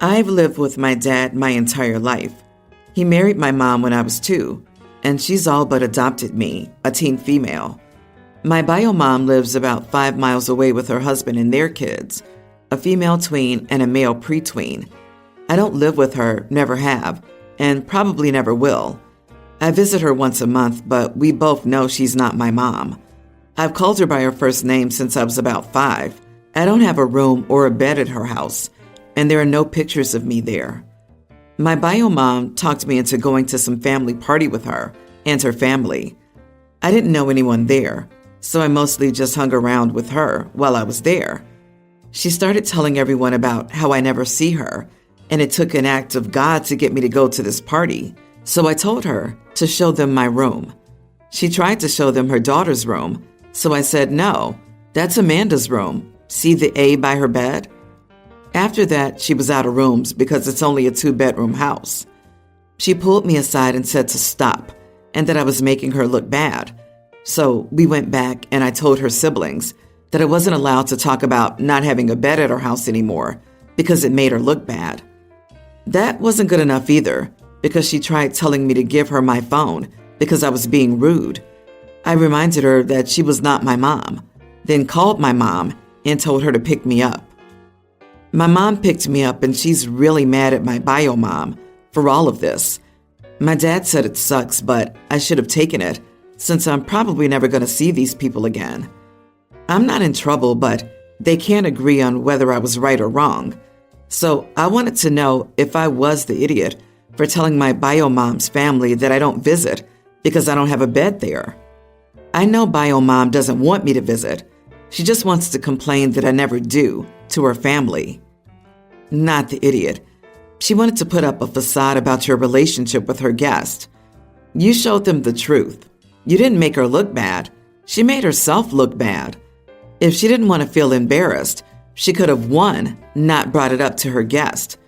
I've lived with my dad my entire life. He married my mom when I was 2, and she's all but adopted me, a teen female. My bio mom lives about 5 miles away with her husband and their kids, a female tween and a male pre-tween. I don't live with her, never have, and probably never will. I visit her once a month, but we both know she's not my mom. I've called her by her first name since I was about 5. I don't have a room or a bed at her house, and there are no pictures of me there. My bio mom talked me into going to some family party with her and her family. I didn't know anyone there, so I mostly just hung around with her while I was there. She started telling everyone about how I never see her, and it took an act of God to get me to go to this party. So I told her to show them my room. She tried to show them her daughter's room, so I said, "No, that's Amanda's room. See the A by her bed?" After that, she was out of rooms because it's only a 2-bedroom house. She pulled me aside and said to stop, and that I was making her look bad. So we went back and I told her siblings that I wasn't allowed to talk about not having a bed at her house anymore because it made her look bad. That wasn't good enough either, because she tried telling me to give her my phone because I was being rude. I reminded her that she was not my mom, then called my mom and told her to pick me up. My mom picked me up and she's really mad at my bio mom for all of this. My dad said it sucks, but I should have taken it since I'm probably never going to see these people again. I'm not in trouble, but they can't agree on whether I was right or wrong. So I wanted to know if I was the idiot for telling my bio mom's family that I don't visit because I don't have a bed there. I know bio mom doesn't want me to visit. She just wants to complain that I never do to her family. Not the idiot. She wanted to put up a facade about your relationship with her guest. You showed them the truth. You didn't make her look bad. She made herself look bad. If she didn't want to feel embarrassed, she could have 1, not brought it up to her guest.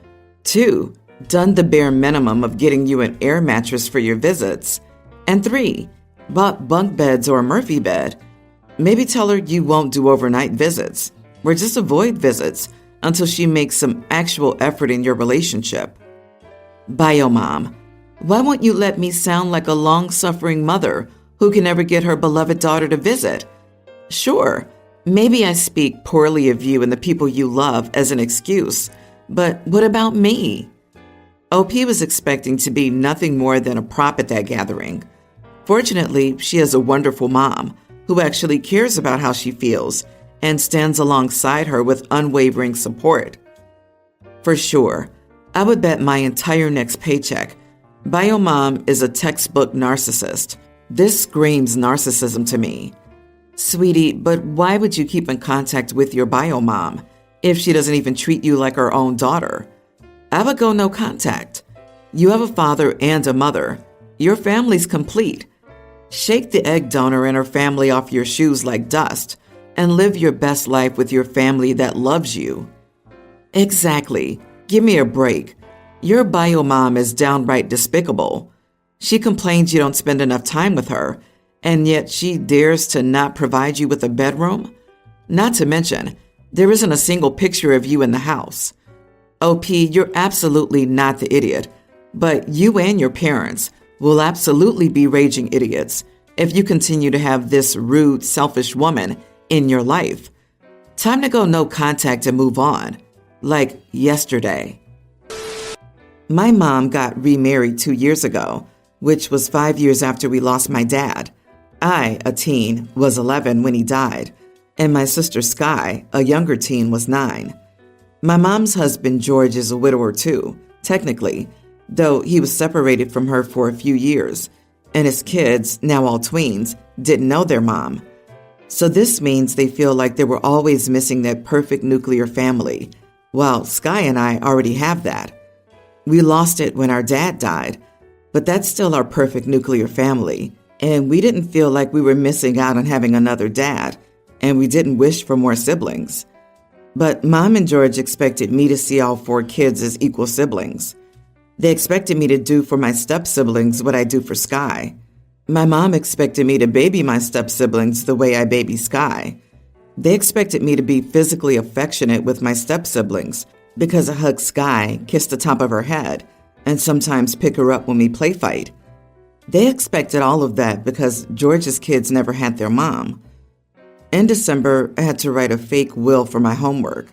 2, done the bare minimum of getting you an air mattress for your visits. And 3, bought bunk beds or a Murphy bed. Maybe tell her you won't do overnight visits, or just avoid visits until she makes some actual effort in your relationship. Bio mom, why won't you let me sound like a long-suffering mother who can never get her beloved daughter to visit? Sure, maybe I speak poorly of you and the people you love as an excuse, but what about me? OP was expecting to be nothing more than a prop at that gathering. Fortunately, she has a wonderful mom who actually cares about how she feels and stands alongside her with unwavering support. For sure, I would bet my entire next paycheck, bio mom is a textbook narcissist. This screams narcissism to me. Sweetie, but why would you keep in contact with your bio mom if she doesn't even treat you like her own daughter? I would go no contact. You have a father and a mother. Your family's complete. Shake the egg donor and her family off your shoes like dust and live your best life with your family that loves you. Exactly. Give me a break. Your bio mom is downright despicable. She complains you don't spend enough time with her, and yet she dares to not provide you with a bedroom? Not to mention, there isn't a single picture of you in the house. OP, you're absolutely not the idiot, but you and your parents will absolutely be raging idiots if you continue to have this rude, selfish woman in your life. Time to go no contact and move on, like yesterday. My mom got remarried 2 years ago, which was 5 years after we lost my dad. I, a teen, was 11 when he died, and my sister Sky, a younger teen, was 9. My mom's husband, George, is a widower too, technically, though he was separated from her for a few years, and his kids, now all tweens, didn't know their mom. So this means they feel like they were always missing that perfect nuclear family, while Sky and I already have that. We lost it when our dad died, but that's still our perfect nuclear family, and we didn't feel like we were missing out on having another dad, and we didn't wish for more siblings. But Mom and George expected me to see all 4 kids as equal siblings. They expected me to do for my step-siblings what I do for Sky. My mom expected me to baby my step-siblings the way I baby Sky. They expected me to be physically affectionate with my step-siblings, because I hug Sky, kiss the top of her head, and sometimes pick her up when we play fight. They expected all of that because George's kids never had their mom. In December, I had to write a fake will for my homework.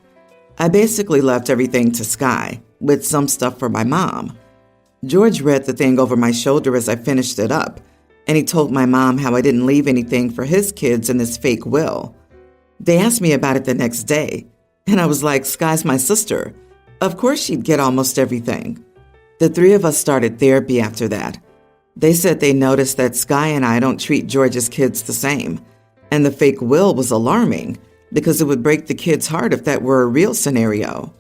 I basically left everything to Sky, with some stuff for my mom. George read the thing over my shoulder as I finished it up, and he told my mom how I didn't leave anything for his kids in this fake will. They asked me about it the next day, and I was like, Sky's my sister. Of course she'd get almost everything. The three of us started therapy after that. They said they noticed that Sky and I don't treat George's kids the same, and the fake will was alarming because it would break the kid's heart if that were a real scenario.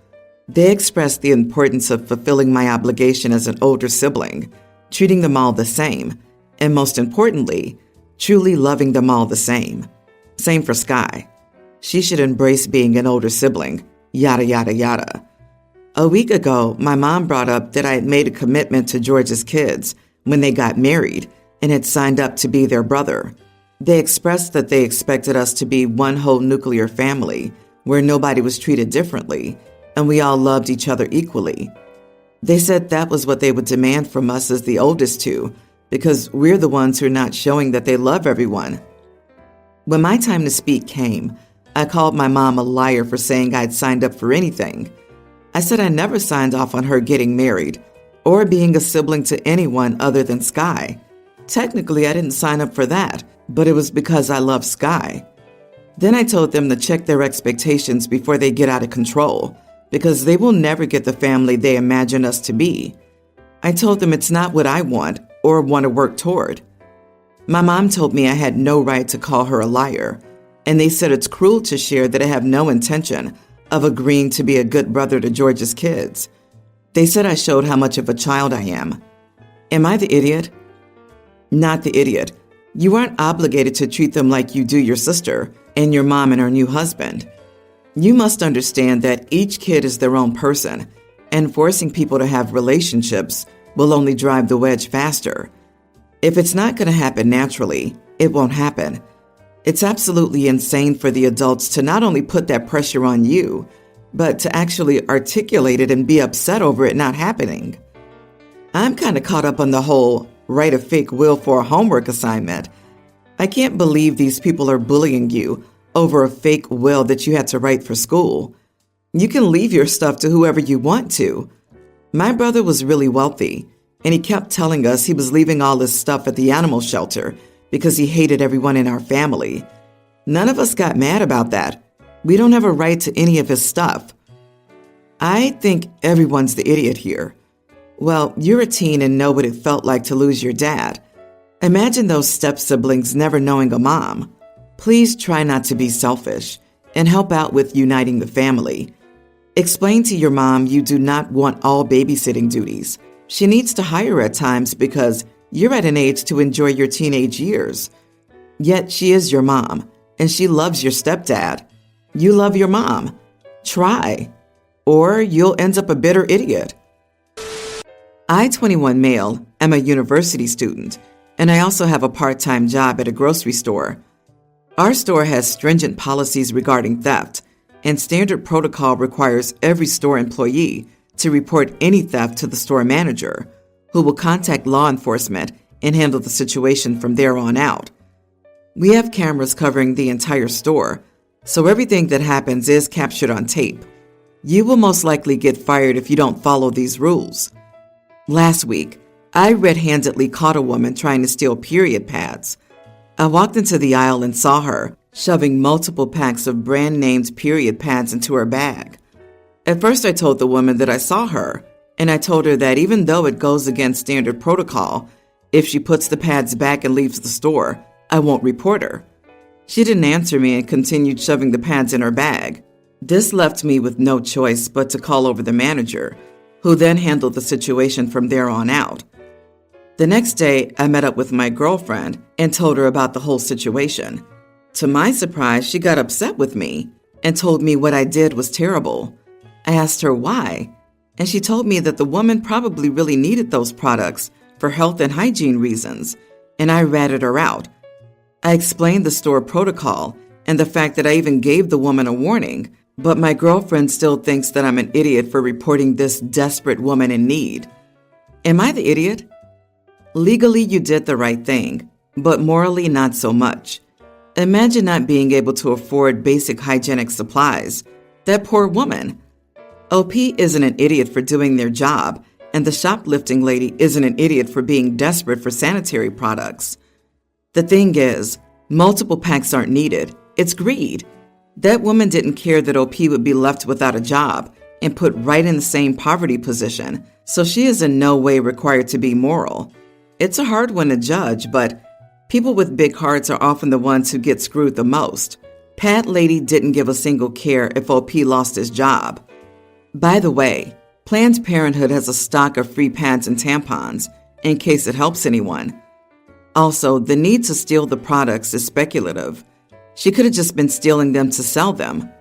They expressed the importance of fulfilling my obligation as an older sibling, treating them all the same, and most importantly, truly loving them all the same. Same for Sky. She should embrace being an older sibling, yada, yada, yada. A week ago, my mom brought up that I had made a commitment to George's kids when they got married and had signed up to be their brother. They expressed that they expected us to be one whole nuclear family where nobody was treated differently and we all loved each other equally. They said that was what they would demand from us as the oldest two because we're the ones who are not showing that they love everyone. When my time to speak came, I called my mom a liar for saying I'd signed up for anything. I said I never signed off on her getting married or being a sibling to anyone other than Sky. Technically, I didn't sign up for that, but it was because I love Sky. Then I told them to check their expectations before they get out of control, because they will never get the family they imagine us to be. I told them it's not what I want or want to work toward. My mom told me I had no right to call her a liar, and they said it's cruel to share that I have no intention of agreeing to be a good brother to George's kids. They said I showed how much of a child I am. Am I the idiot? Not the idiot. You aren't obligated to treat them like you do your sister and your mom and her new husband. You must understand that each kid is their own person, and forcing people to have relationships will only drive the wedge faster. If it's not going to happen naturally, it won't happen. It's absolutely insane for the adults to not only put that pressure on you, but to actually articulate it and be upset over it not happening. I'm kind of caught up on the whole write a fake will for a homework assignment. I can't believe these people are bullying you over a fake will that you had to write for school. You can leave your stuff to whoever you want to. My brother was really wealthy, and he kept telling us he was leaving all his stuff at the animal shelter because he hated everyone in our family. None of us got mad about that. We don't have a right to any of his stuff. I think everyone's the idiot here. Well, you're a teen and know what it felt like to lose your dad. Imagine those step-siblings never knowing a mom. Please try not to be selfish and help out with uniting the family. Explain to your mom you do not want all babysitting duties. She needs to hire at times because you're at an age to enjoy your teenage years. Yet she is your mom, and she loves your stepdad. You love your mom. Try, or you'll end up a bitter idiot. I, 21 male, am a university student, and I also have a part-time job at a grocery store. Our store has stringent policies regarding theft, and standard protocol requires every store employee to report any theft to the store manager, who will contact law enforcement and handle the situation from there on out. We have cameras covering the entire store, so everything that happens is captured on tape. You will most likely get fired if you don't follow these rules. Last week, I red-handedly caught a woman trying to steal period pads. I walked into the aisle and saw her shoving multiple packs of brand-named period pads into her bag. At first, I told the woman that I saw her, and I told her that even though it goes against standard protocol, if she puts the pads back and leaves the store, I won't report her. She didn't answer me and continued shoving the pads in her bag. This left me with no choice but to call over the manager, who then handled the situation from there on out. The next day, I met up with my girlfriend and told her about the whole situation. To my surprise, she got upset with me and told me what I did was terrible. I asked her why, and she told me that the woman probably really needed those products for health and hygiene reasons, and I ratted her out. I explained the store protocol and the fact that I even gave the woman a warning, But my girlfriend still thinks that I'm an idiot for reporting this desperate woman in need. Am I the idiot? Legally, you did the right thing, but morally, not so much. Imagine not being able to afford basic hygienic supplies. That poor woman. OP isn't an idiot for doing their job, and the shoplifting lady isn't an idiot for being desperate for sanitary products. The thing is, multiple packs aren't needed. It's greed. That woman didn't care that OP would be left without a job and put right in the same poverty position, so she is in no way required to be moral. It's a hard one to judge, but people with big hearts are often the ones who get screwed the most. Pat Lady didn't give a single care if OP lost his job. By the way, Planned Parenthood has a stock of free pads and tampons, in case it helps anyone. Also, the need to steal the products is speculative. She could have just been stealing them to sell them.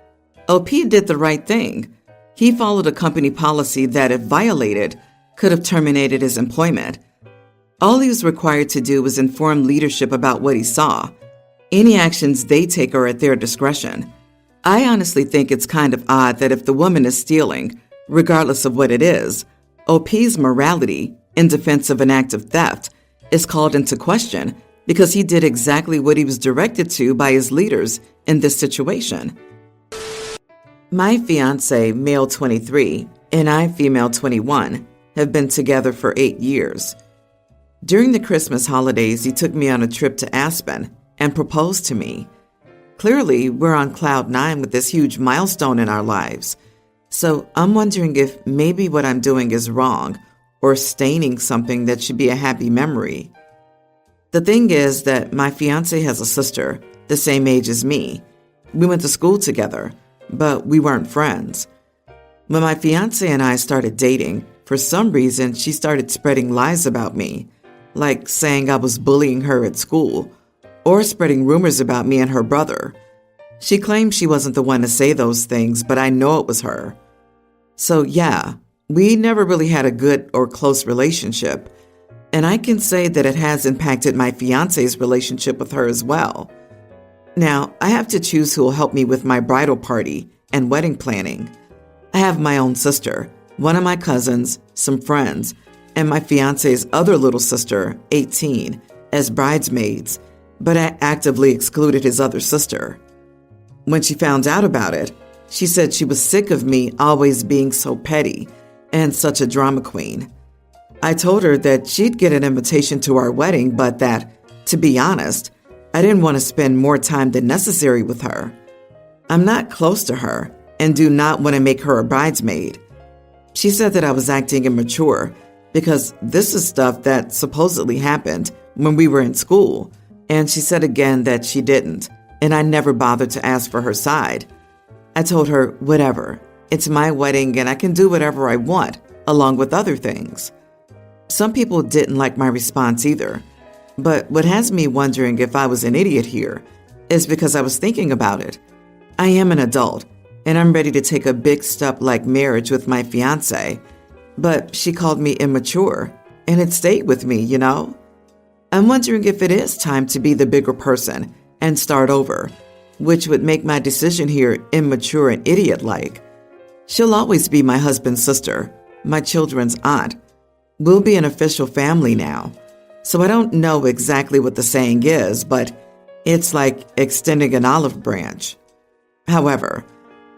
OP did the right thing. He followed a company policy that, if violated, could have terminated his employment. All he was required to do was inform leadership about what he saw. Any actions they take are at their discretion. I honestly think it's kind of odd that if the woman is stealing, regardless of what it is, OP's morality, in defense of an act of theft, is called into question because he did exactly what he was directed to by his leaders in this situation. My fiancé, male 23, and I, female 21, have been together for 8 years. During the Christmas holidays, he took me on a trip to Aspen and proposed to me. Clearly, we're on cloud 9 with this huge milestone in our lives. So I'm wondering if maybe what I'm doing is wrong or staining something that should be a happy memory. The thing is that my fiancé has a sister the same age as me. We went to school together, but we weren't friends. When my fiancé and I started dating, for some reason she started spreading lies about me, like saying I was bullying her at school or spreading rumors about me and her brother. She claimed she wasn't the one to say those things, but I know it was her. So yeah, we never really had a good or close relationship, and I can say that it has impacted my fiancé's relationship with her as well. Now, I have to choose who will help me with my bridal party and wedding planning. I have my own sister, one of my cousins, some friends, and my fiancé's other little sister, 18, as bridesmaids, but I actively excluded his other sister. When she found out about it, she said she was sick of me always being so petty and such a drama queen. I told her that she'd get an invitation to our wedding, but that, to be honest, I didn't want to spend more time than necessary with her. I'm not close to her and do not want to make her a bridesmaid. She said that I was acting immature because this is stuff that supposedly happened when we were in school, and she said again that she didn't, and I never bothered to ask for her side. I told her, whatever, it's my wedding and I can do whatever I want, along with other things. Some people didn't like my response either, but what has me wondering if I was an idiot here is because I was thinking about it. I am an adult, and I'm ready to take a big step like marriage with my fiancé, but she called me immature, and it stayed with me, you know? I'm wondering if it is time to be the bigger person and start over, which would make my decision here immature and idiot-like. She'll always be my husband's sister, my children's aunt. We'll be an official family now, so I don't know exactly what the saying is, but it's like extending an olive branch. However,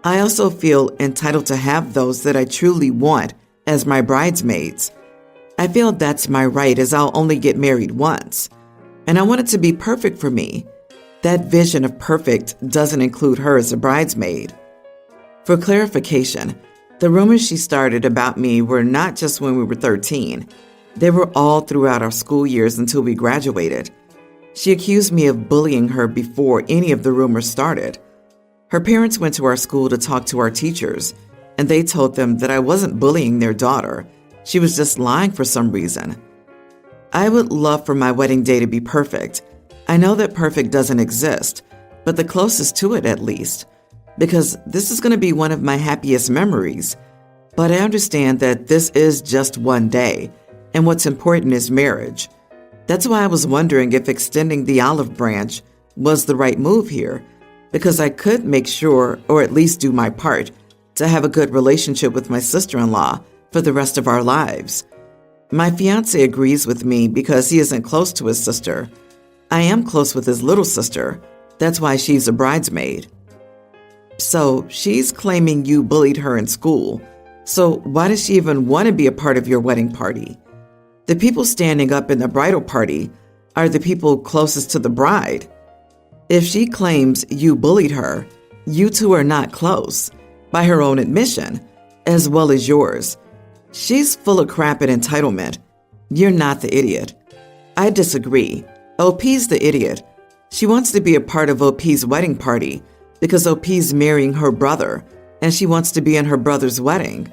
I also feel entitled to have those that I truly want as my bridesmaids. I feel that's my right, as I'll only get married once, and I want it to be perfect for me. That vision of perfect doesn't include her as a bridesmaid. For clarification, the rumors she started about me were not just when we were 13. They were all throughout our school years until we graduated. She accused me of bullying her before any of the rumors started. Her parents went to our school to talk to our teachers, and they told them that I wasn't bullying their daughter. She was just lying for some reason. I would love for my wedding day to be perfect. I know that perfect doesn't exist, but the closest to it at least, because this is going to be one of my happiest memories. But I understand that this is just one day, and what's important is marriage. That's why I was wondering if extending the olive branch was the right move here. because I could make sure, or at least do my part, to have a good relationship with my sister-in-law for the rest of our lives. My fiancé agrees with me because he isn't close to his sister. I am close with his little sister. That's why she's a bridesmaid. So she's claiming you bullied her in school. So why does she even want to be a part of your wedding party? The people standing up in the bridal party are the people closest to the bride. If she claims you bullied her, you two are not close, by her own admission, as well as yours. She's full of crap and entitlement. You're not the idiot. I disagree. OP's the idiot. She wants to be a part of OP's wedding party because OP's marrying her brother, and she wants to be in her brother's wedding.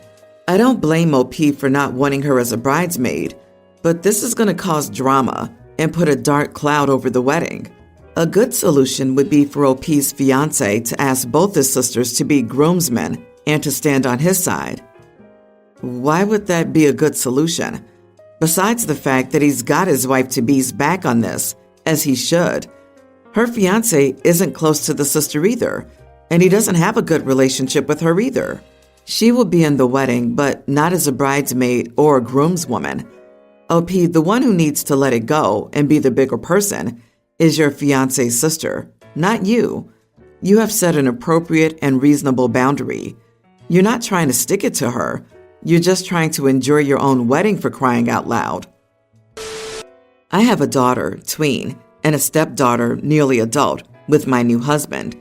I don't blame OP for not wanting her as a bridesmaid, but this is going to cause drama and put a dark cloud over the wedding. A good solution would be for OP's fiancé to ask both his sisters to be groomsmen and to stand on his side. Why would that be a good solution? Besides the fact that he's got his wife-to-be's back on this, as he should. Her fiancé isn't close to the sister either, and he doesn't have a good relationship with her either. She will be in the wedding, but not as a bridesmaid or a groomswoman. OP, the one who needs to let it go and be the bigger person, is your fiancé's sister, not you. You have set an appropriate and reasonable boundary. You're not trying to stick it to her. You're just trying to enjoy your own wedding, for crying out loud. I have a daughter, tween, and a stepdaughter, nearly adult, with my new husband.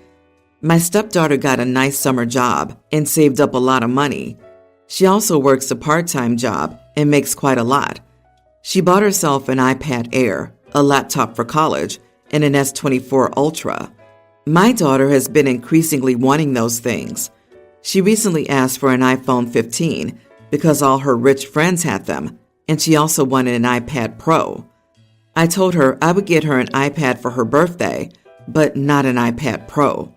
My stepdaughter got a nice summer job and saved up a lot of money. She also works a part-time job and makes quite a lot. She bought herself an iPad Air, a laptop for college, and an S24 Ultra. My daughter has been increasingly wanting those things. She recently asked for an iPhone 15 because all her rich friends had them, and she also wanted an iPad Pro. I told her I would get her an iPad for her birthday, but not an iPad Pro.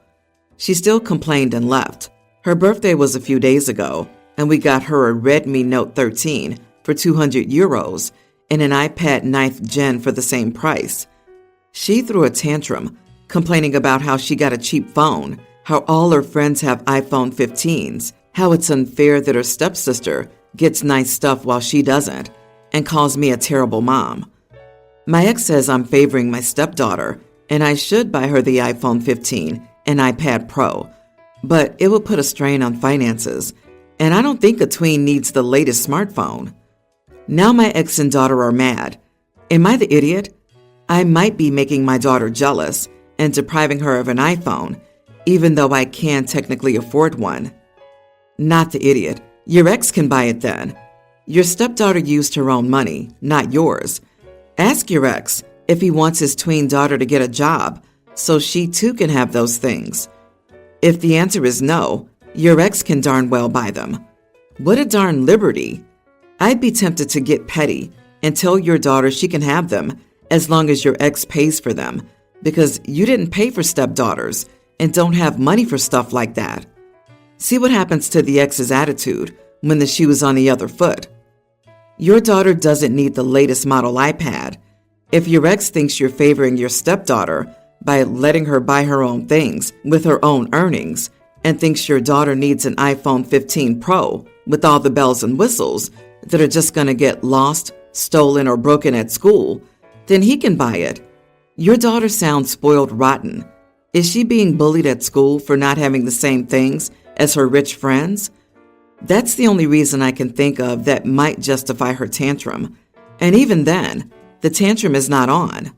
She still complained and left. Her birthday was a few days ago, and we got her a Redmi Note 13 for €200 and an iPad 9th Gen for the same price. She threw a tantrum, complaining about how she got a cheap phone, how all her friends have iPhone 15s, how it's unfair that her stepsister gets nice stuff while she doesn't, and calls me a terrible mom. My ex says I'm favoring my stepdaughter, and I should buy her the iPhone 15 and iPad Pro, but it will put a strain on finances, and I don't think a tween needs the latest smartphone. Now my ex and daughter are mad. Am I the idiot? I might be making my daughter jealous and depriving her of an iPhone, even though I can technically afford one. Not the idiot. Your ex can buy it then. Your stepdaughter used her own money, not yours. Ask your ex if he wants his tween daughter to get a job so she too can have those things. If the answer is no, your ex can darn well buy them. What a darn liberty. I'd be tempted to get petty and tell your daughter she can have them as long as your ex pays for them, because you didn't pay for stepdaughters and don't have money for stuff like that. See what happens to the ex's attitude when the shoe is on the other foot. Your daughter doesn't need the latest model iPad. If your ex thinks you're favoring your stepdaughter by letting her buy her own things with her own earnings and thinks your daughter needs an iPhone 15 Pro with all the bells and whistles that are just going to get lost, stolen, or broken at school, then he can buy it. Your daughter sounds spoiled rotten. Is she being bullied at school for not having the same things as her rich friends? That's the only reason I can think of that might justify her tantrum. And even then, the tantrum is not on.